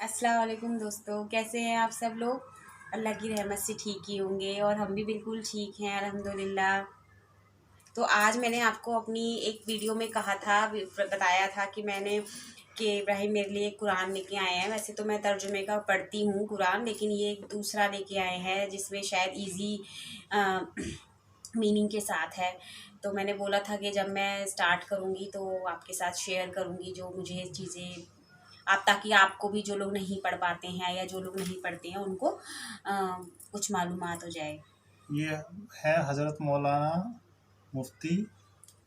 अस्सलाम वालेकुम दोस्तों, कैसे हैं आप सब लोग। अल्लाह की रहमत से ठीक ही होंगे और हम भी बिल्कुल ठीक हैं अल्हम्दुलिल्लाह। तो आज मैंने आपको अपनी एक वीडियो में कहा था, बताया था कि इब्राहिम मेरे लिए कुरान लेके आए हैं। वैसे तो मैं तर्जुमे का पढ़ती हूँ कुरान, लेकिन ये एक दूसरा लेके आए हैं जिसमें शायद इजी मीनिंग के साथ है। तो मैंने बोला था कि जब मैं स्टार्ट करूँगी तो आपके साथ शेयर करूँगी जो मुझे चीज़ें आप, ताकि आपको भी, जो लोग नहीं पढ़ पाते हैं या जो लोग नहीं पढ़ते हैं, उनको कुछ मालूमात हो जाए। ये है हज़रत मौलाना मुफ्ती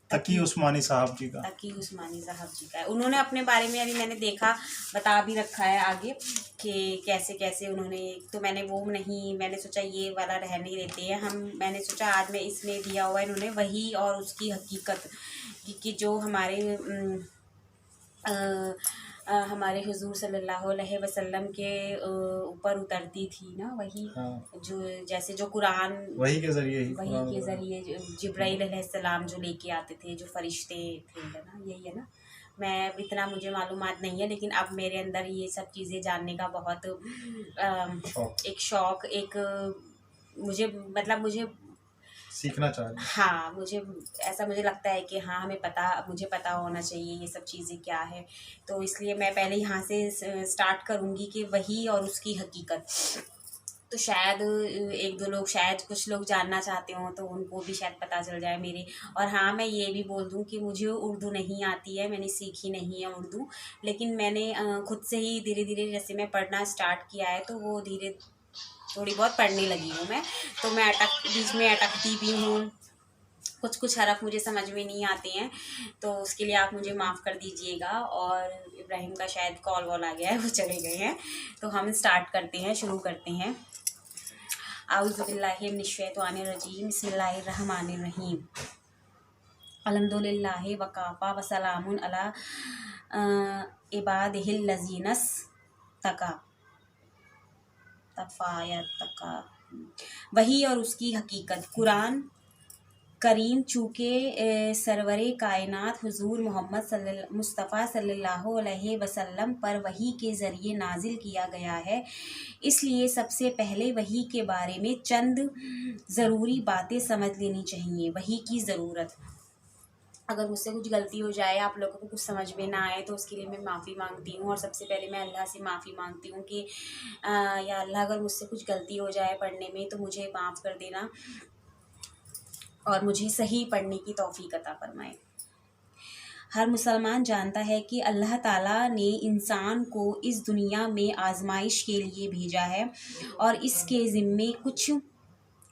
तकी तकी उस्मानी साहब जी का। तकी उस्मानी साहब जी का है। उन्होंने अपने बारे में, अभी मैंने देखा, बता भी रखा है आगे कि कैसे कैसे उन्होंने, तो मैंने वो नहीं, मैंने सोचा ये वाला रहने देते हैं हम। मैंने सोचा आज मैं इसमें दिया हुआ है इन्होंने वही और उसकी हकीकत कि जो हमारे हुजूर सल्लल्लाहु अलैहि वसल्लम के ऊपर उतरती थी ना, वही। हाँ, जो जैसे जो कुरान, वही के ज़रिए ही वही कुरान के वगैरह। ज़रिए जिब्राइल अलैहिस्सलाम जो लेके आते थे, जो फरिश्ते थे, है ना, यही है ना। मैं इतना, मुझे मालूमात नहीं है, लेकिन अब मेरे अंदर ये सब चीज़ें जानने का बहुत एक शौक़, एक मुझे, मतलब मुझे सीखना चाह रहे हैं। हाँ, मुझे लगता है कि हाँ, मुझे पता होना चाहिए ये सब चीज़ें क्या है। तो इसलिए मैं पहले यहाँ से स्टार्ट करूँगी कि वही और उसकी हकीकत। तो शायद एक दो लोग, शायद कुछ लोग जानना चाहते हों तो उनको भी शायद पता चल जाए मेरे। और हाँ, मैं ये भी बोल दूँ कि मुझे उर्दू नहीं आती है, मैंने सीखी नहीं है उर्दू, लेकिन मैंने खुद से ही धीरे धीरे, जैसे मैं पढ़ना स्टार्ट किया है तो वो धीरे थोड़ी बहुत पढ़ने लगी हूँ मैं। तो मैं बीच में अटकती भी हूँ, कुछ कुछ हरफ मुझे समझ में नहीं आते हैं, तो उसके लिए आप मुझे माफ़ कर दीजिएगा। और इब्राहिम का शायद कॉल वॉल आ गया है, वो चले गए हैं। तो हम स्टार्ट करते हैं, शुरू करते हैं। आऊज़ु बिल्लाहि मिनश शैतानिर रजीम, बिस्मिल्लाहिर रहमानिर रहीम। अल्हम्दुलिल्लाहि वकाफ़ा वसलामुन अला इबादिहिल लज़ीनस तका तका। वही और उसकी हकीकत। कुरान करीम चूँकि सरवरे कायनात हुजूर मोहम्मद मुस्तफ़ा सल्लल्लाहु अलैहि वसल्लम पर वही के ज़रिए नाजिल किया गया है, इसलिए सबसे पहले वही के बारे में चंद ज़रूरी बातें समझ लेनी चाहिए। वही की ज़रूरत। अगर मुझसे कुछ गलती हो जाए, आप लोगों को कुछ समझ में ना आए, तो उसके लिए मैं माफ़ी मांगती हूँ। और सबसे पहले मैं अल्लाह से माफ़ी मांगती हूँ कि या अल्लाह, अगर मुझसे कुछ गलती हो जाए पढ़ने में तो मुझे माफ़ कर देना और मुझे सही पढ़ने की तौफीक अता फरमाए। हर मुसलमान जानता है कि अल्लाह ताला ने इंसान को इस दुनिया में आजमाइश के लिए भेजा है और इसके ज़िम्मे कुछ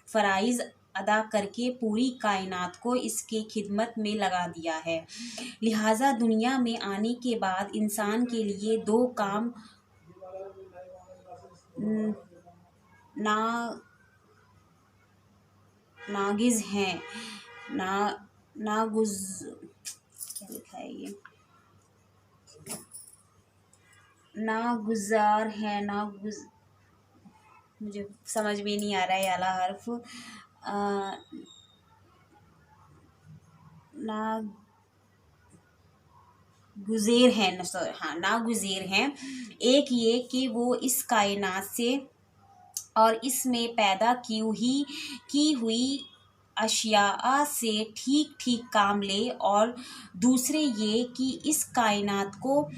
फ़राइज़ अदा करके पूरी कायनात को इसके खिदमत में लगा दिया है। लिहाजा दुनिया में आने के बाद इंसान के लिए दो काम ना नागिज़ हैं, ना नागुज क्या लिखा है ये, नागुजार है, मुझे समझ में नहीं आ रहा है वाला हर्फ। ना गुज़ेर हैं, हाँ, नागुज़ेर हैं। एक ये कि वो इस कायनात से और इसमें पैदा की हुई अशिया से ठीक ठीक काम ले, और दूसरे ये कि इस कायनात को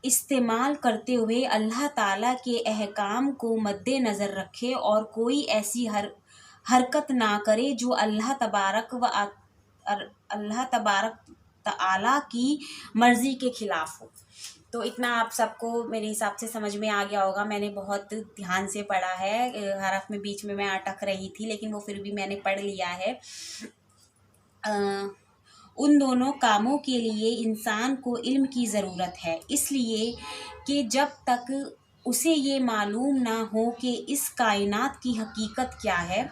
इस्तेमाल करते हुए अल्लाह ताला के अहकाम को मद्देनज़र रखे और कोई ऐसी हरकत ना करे जो अल्लाह तबारक तआला की मर्ज़ी के ख़िलाफ़ हो। तो इतना आप सबको मेरे हिसाब से समझ में आ गया होगा। मैंने बहुत ध्यान से पढ़ा है, हरफ में बीच में मैं अटक रही थी, लेकिन वो फिर भी मैंने पढ़ लिया है। उन दोनों कामों के लिए इंसान को इल्म की ज़रूरत है, इसलिए कि जब तक उसे ये मालूम ना हो कि इस कायनात की हकीकत क्या है,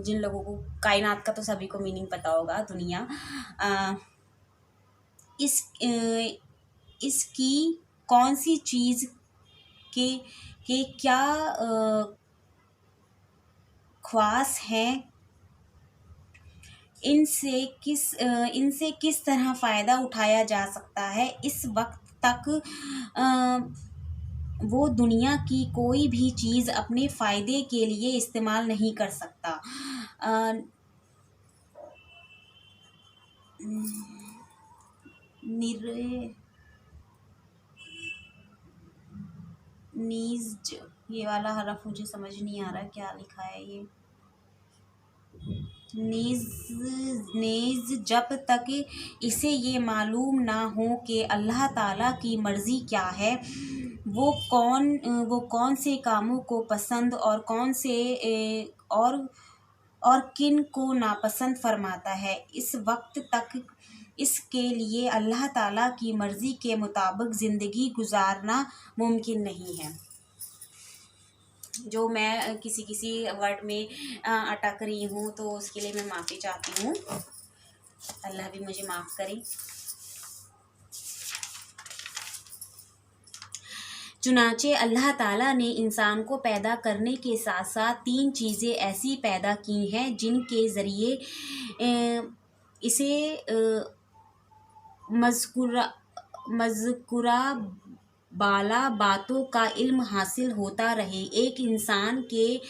जिन लोगों को कायनात का तो सभी को मीनिंग पता होगा, दुनिया, इसकी कौन सी चीज़ के क्या ख्वास हैं, इनसे किस तरह फ़ायदा उठाया जा सकता है, इस वक्त तक वो दुनिया की कोई भी चीज़ अपने फ़ायदे के लिए इस्तेमाल नहीं कर सकता। नीज, ये वाला हरफ मुझे समझ नहीं आ रहा क्या लिखा है ये। नेज जब तक इसे ये मालूम ना हो कि अल्लाह ताला की मर्ज़ी क्या है, वो कौन से कामों को पसंद और कौन से और किन को नापसंद फरमाता है, इस वक्त तक इसके लिए अल्लाह ताला की मर्ज़ी के मुताबिक ज़िंदगी गुजारना मुमकिन नहीं है। जो मैं किसी वर्ड में अटक रही हूँ तो उसके लिए मैं माफ़ी चाहती हूँ, अल्लाह भी मुझे माफ़ करे। चुनाचे अल्लाह ताला ने इंसान को पैदा करने के साथ साथ 3 चीज़ें ऐसी पैदा की हैं जिनके ज़रिए इसे मज़कुरा बाला बातों का इल्म हासिल होता रहे। एक इंसान के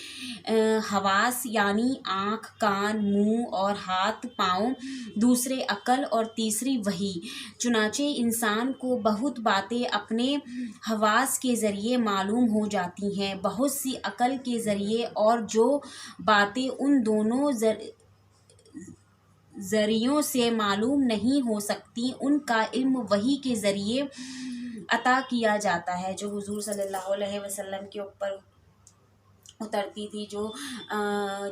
हवास यानी आँख, कान, मुंह और हाथ पाँव, दूसरे अकल और तीसरी वही। चुनाचे इंसान को बहुत बातें अपने हवास के ज़रिए मालूम हो जाती हैं, बहुत सी अकल के ज़रिए, और जो बातें उन दोनों ज़रियों से मालूम नहीं हो सकती उनका इल्म वही के ज़रिए अता किया जाता है, जो हुजूर सल्लल्लाहु अलैहि वसल्लम के ऊपर उतरती थी। जो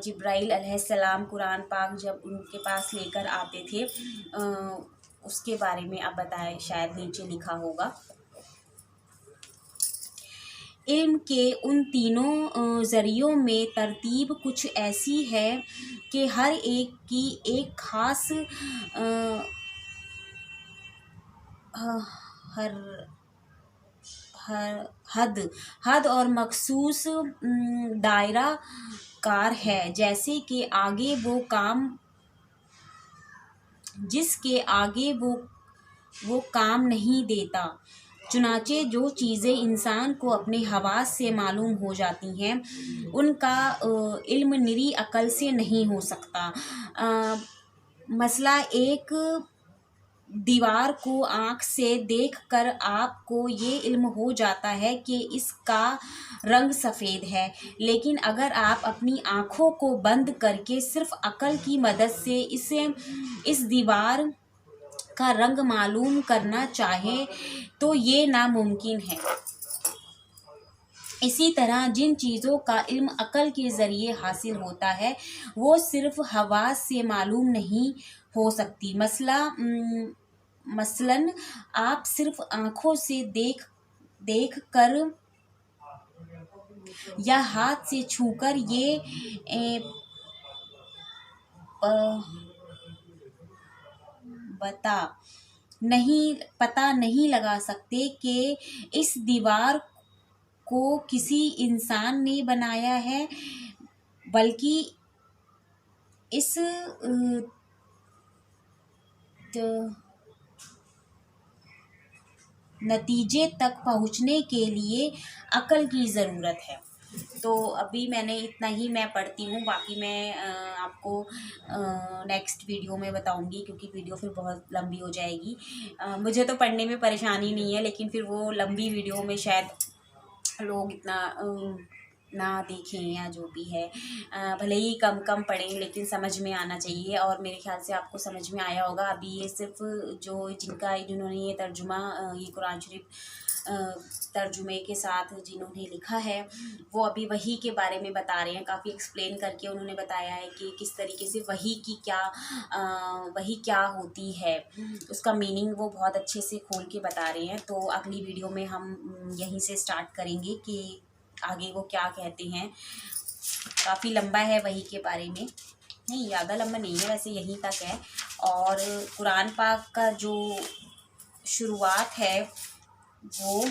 जिब्राइल अलैहिस्सलाम कुरान पाक जब उनके पास लेकर आते थे, उसके बारे में अब बताएं, शायद नीचे लिखा होगा। इल्म के उन तीनों ज़रियों में तरतीब कुछ ऐसी है कि हर एक की एक ख़ास हद और मखसूस दायरा कार है। जैसे कि आगे वो काम जिसके आगे वो काम नहीं देता। चुनाचे जो चीज़ें इंसान को अपने हवास से मालूम हो जाती हैं उनका इल्म निरी अकल से नहीं हो सकता। मसला, एक दीवार को आँख से देखकर आपको ये इल्म हो जाता है कि इसका रंग सफ़ेद है, लेकिन अगर आप अपनी आँखों को बंद करके सिर्फ अकल की मदद से इस दीवार का रंग मालूम करना चाहें तो ये नामुमकिन है। इसी तरह जिन चीज़ों का इल्म अकल के ज़रिए हासिल होता है वो सिर्फ हवास से मालूम नहीं हो सकती। मसलन आप सिर्फ आँखों से देख कर या हाथ से छूकर ये पता नहीं लगा सकते कि इस दीवार को किसी इंसान ने बनाया है, बल्कि इस नतीजे तक पहुंचने के लिए अकल की ज़रूरत है। तो अभी मैंने इतना ही मैं पढ़ती हूँ, बाकी मैं आपको नेक्स्ट वीडियो में बताऊँगी, क्योंकि वीडियो फिर बहुत लंबी हो जाएगी। मुझे तो पढ़ने में परेशानी नहीं है, लेकिन फिर वो लंबी वीडियो में शायद लोग इतना ना देखें या जो भी है। भले ही कम पढ़ें लेकिन समझ में आना चाहिए, और मेरे ख्याल से आपको समझ में आया होगा। अभी ये सिर्फ जिन्होंने ये तर्जुमा ये कुरान शरीफ तर्जुमे के साथ जिन्होंने लिखा है वो अभी वही के बारे में बता रहे हैं। काफ़ी एक्सप्लेन करके उन्होंने बताया है कि किस तरीके से वही क्या होती है, उसका मीनिंग वो बहुत अच्छे से खोल के बता रहे हैं। तो अगली वीडियो में हम यहीं से स्टार्ट करेंगे कि आगे वो क्या कहते हैं। काफ़ी लंबा है वही के बारे में, नहीं ज़्यादा लंबा नहीं है वैसे, यहीं तक है। और कुरान पाक का जो शुरुआत है वो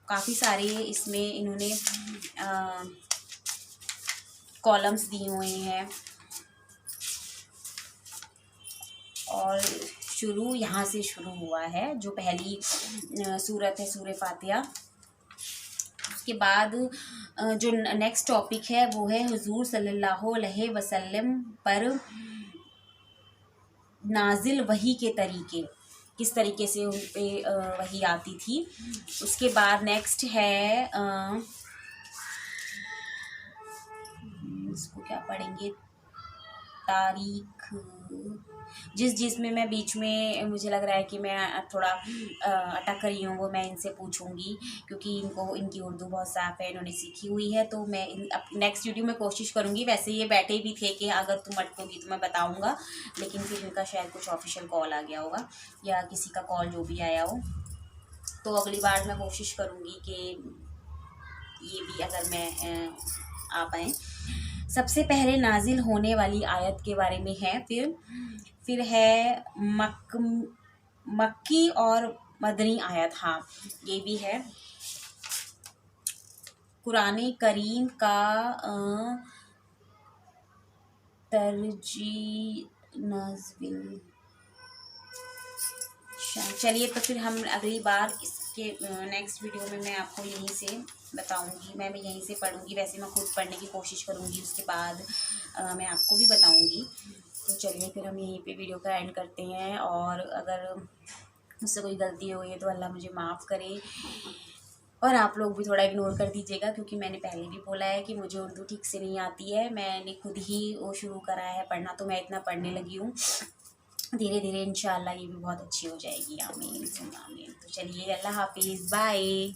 काफ़ी सारे इसमें इन्होंने कॉलम्स दिए हुए हैं, और शुरू यहाँ से शुरू हुआ है, जो पहली सूरत है सूरह फातिहा। उसके बाद जो नेक्स्ट टॉपिक है वो है हुजूर सल्लल्लाहु अलैहि वसल्लम पर नाजिल वही के तरीके, किस तरीके से उन पे वही आती थी। उसके बाद नेक्स्ट है इसको क्या पढ़ेंगे, तारीख, जिसमें मैं बीच में मुझे लग रहा है कि मैं थोड़ा अटक रही हूँ वो मैं इनसे पूछूंगी, क्योंकि इनकी उर्दू बहुत साफ़ है, इन्होंने सीखी हुई है। तो मैं नेक्स्ट वीडियो में कोशिश करूँगी। वैसे ये बैठे भी थे कि अगर तुम अटकोगी तो मैं बताऊँगा, लेकिन फिर इनका शायद कुछ ऑफिशियल कॉल आ गया होगा या किसी का कॉल जो भी आया हो। तो अगली बार मैं कोशिश करूँगी कि ये भी अगर मैं आ पाएँ। सबसे पहले नाजिल होने वाली आयत के बारे में है, फिर है मक्की और मदनी आयत, हाँ ये भी है। कुरान करीम का तरजी नज़्विल। चलिए तो फिर हम अगली बार इसके नेक्स्ट वीडियो में मैं आपको यहीं से बताऊंगी, मैं यहीं से पढ़ूंगी। वैसे मैं खुद पढ़ने की कोशिश करूंगी, उसके बाद मैं आपको भी बताऊंगी। तो चलिए फिर हम यहीं पे वीडियो का एंड करते हैं। और अगर मुझसे कोई गलती हुई है तो अल्लाह मुझे माफ़ करे, और आप लोग भी थोड़ा इग्नोर कर दीजिएगा, क्योंकि मैंने पहले भी बोला है कि मुझे उर्दू ठीक से नहीं आती है। मैंने खुद ही वो शुरू करा है पढ़ना, तो मैं इतना पढ़ने लगी हूँ। धीरे धीरे इंशाल्लाह ये भी बहुत अच्छी हो जाएगी। आमीन सुम्मा आमीन। तो चलिए, अल्लाह हाफिज़, बाय।